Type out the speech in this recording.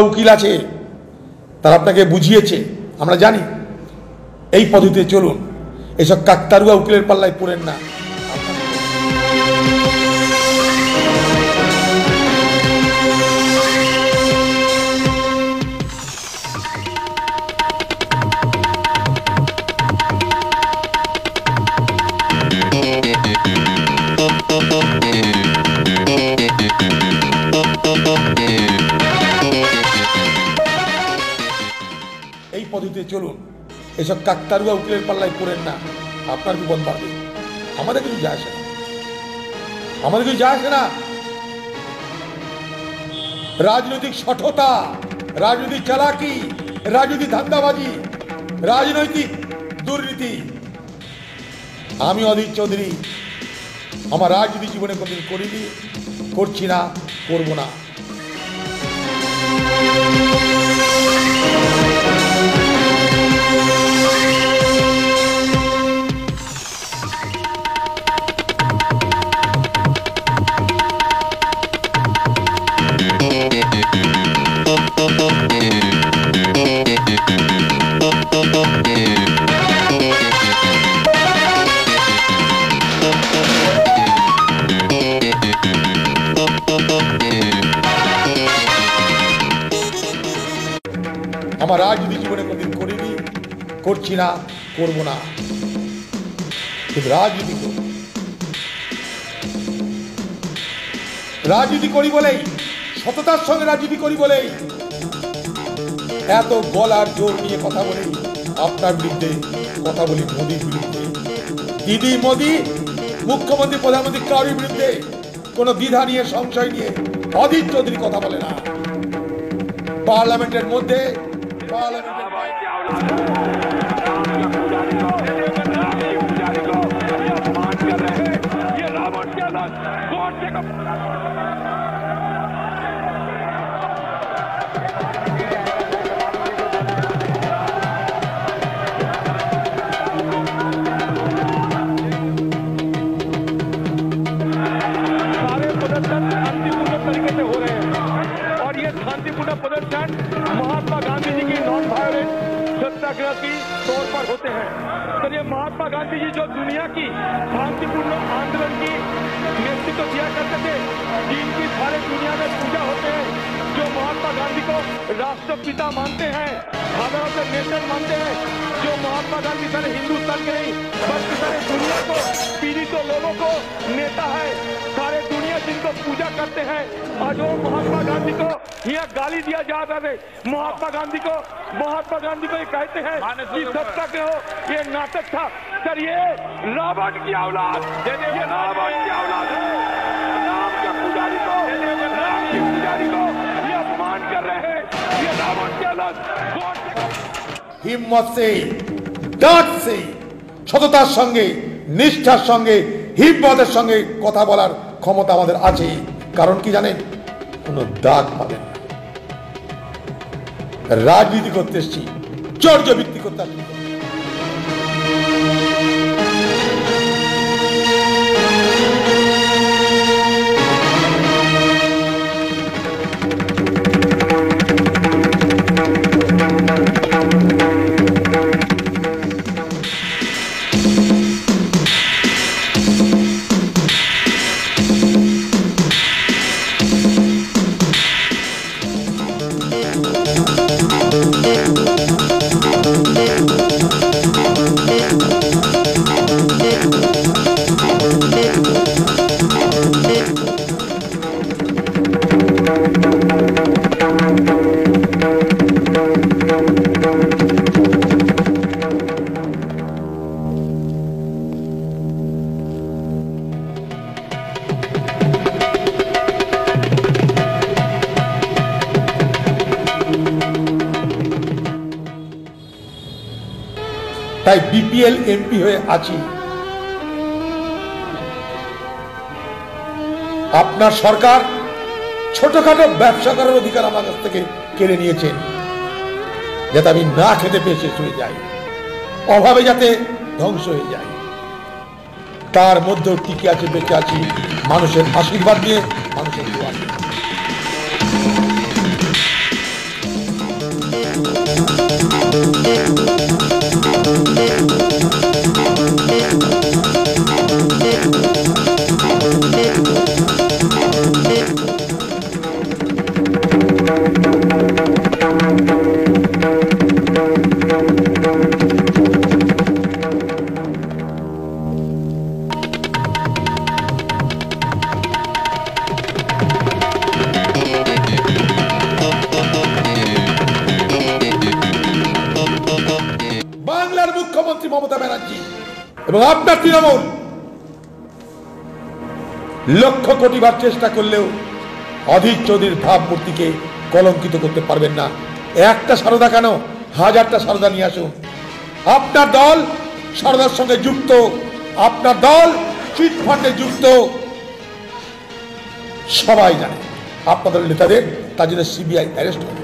উকিল আছে, তারা আপনাকে বুঝিয়েছে, আমরা জানি। এই পদ্ধতিতে চলুন, এসব কাকতারুয়া উকিলের পাল্লায় পড়েন না। এই পদ্ধতিতে চলুন, এসব কাকতারুয়া উকিলের পাল্লায় পড়েন না। আপনার বিপদ বাড়বে, আমাদের কিছু যায় আসে না, আমাদের কিছু যায় আসে না। রাজনৈতিক সঠতা, রাজনৈতিক চালাকি, রাজনৈতিক ধান্দাবাজি, রাজনৈতিক দুর্নীতি, আমি অধীর চৌধুরী আমার রাজনীতি জীবনে কোনদিন করিনি, করছি না, করব না। আমার রাজনীতি জীবনে কোনদিন করিনি, করছি না, করব না। কিন্তু রাজনীতি করি বলেই, সততার সঙ্গে রাজনীতি করি বলেই, এত গলার জোর নিয়ে কথা বলি আপনার বিরুদ্ধে, কথা বলি মোদির বিরুদ্ধে। দিদি মোদি, মুখ্যমন্ত্রী প্রধানমন্ত্রী কারোর বিরুদ্ধে কোনো দ্বিধা নিয়ে, সংশয় নিয়ে অধীর চৌধুরী কথা বলে না। পার্লামেন্টের মধ্যে प्रदर्शन महात्मा गांधी जी की नॉन वायलेंस सत्याग्रह की तौर पर होते हैं। तो ये महात्मा गांधी जी जो दुनिया की शांतिपूर्ण आंदोलन की नेतृत्व दिया करते थे, जिनकी सारे दुनिया में पूजा होते हैं, जो महात्मा गांधी को राष्ट्रपिता मानते हैं, फादर ऑफ द नेशन मानते हैं, जो महात्मा गांधी सारे हिंदुस्तान के नहीं बल्कि सारे दुनिया को, पीड़ितों लोगों को नेता है, सारे दुनिया जिनको पूजा करते हैं। और जो महात्मा गांधी को यहाँ गाली दिया जाता है, महात्मा गांधी को ये कहते हैं कि सत्याग्रह ये नाटक था। सर ये रावण की औलाद, ये रावण की औलाद है। राम के पुजारी को, राम के पुजारी को ये अपमान कर रहे हैं, ये रावण की औलाद। हिम्मत से, ডাক से, সততার সঙ্গে, নিষ্ঠার সঙ্গে, হিম্মতের সঙ্গে কথা বলার ক্ষমতা আমাদের আছে। কারণ কি জানেন, কোনো দাগ পাবেন না। রাজনীতি করতে এসেছি, চর্য ভিত্তি করতে আসছি। তাই বিপিএল এমপি হয়ে আছি। আপনার সরকার ছোটখাটো ব্যবসা করার অধিকার আমার কাছ থেকে কেড়ে নিয়েছেন, যাতে আমি না খেতে পেয়ে শেষ হয়ে যাই, অভাবে যাতে ধ্বংস হয়ে যায়। তার মধ্যেও টিকে আছে, বেঁচে আছি মানুষের আশীর্বাদ নিয়ে, মানুষের দোয়া নিয়ে। মমতা ব্যানার্জি এবং আপনার তৃণমূল লক্ষ কোটিবার চেষ্টা করলেও অধীর চৌধুরীর ভাবমূর্তিকে কলঙ্কিত করতে পারবেন না। একটা সারদা কেন, হাজারটা সারদা নিয়ে আসুন। আপনার দল সারদার সঙ্গে যুক্ত, আপনার দল চিটফান্ডে যুক্ত, সবাই জানে। আপনাদের নেতাদের তার জন্য সিবিআই অ্যারেস্ট হবে।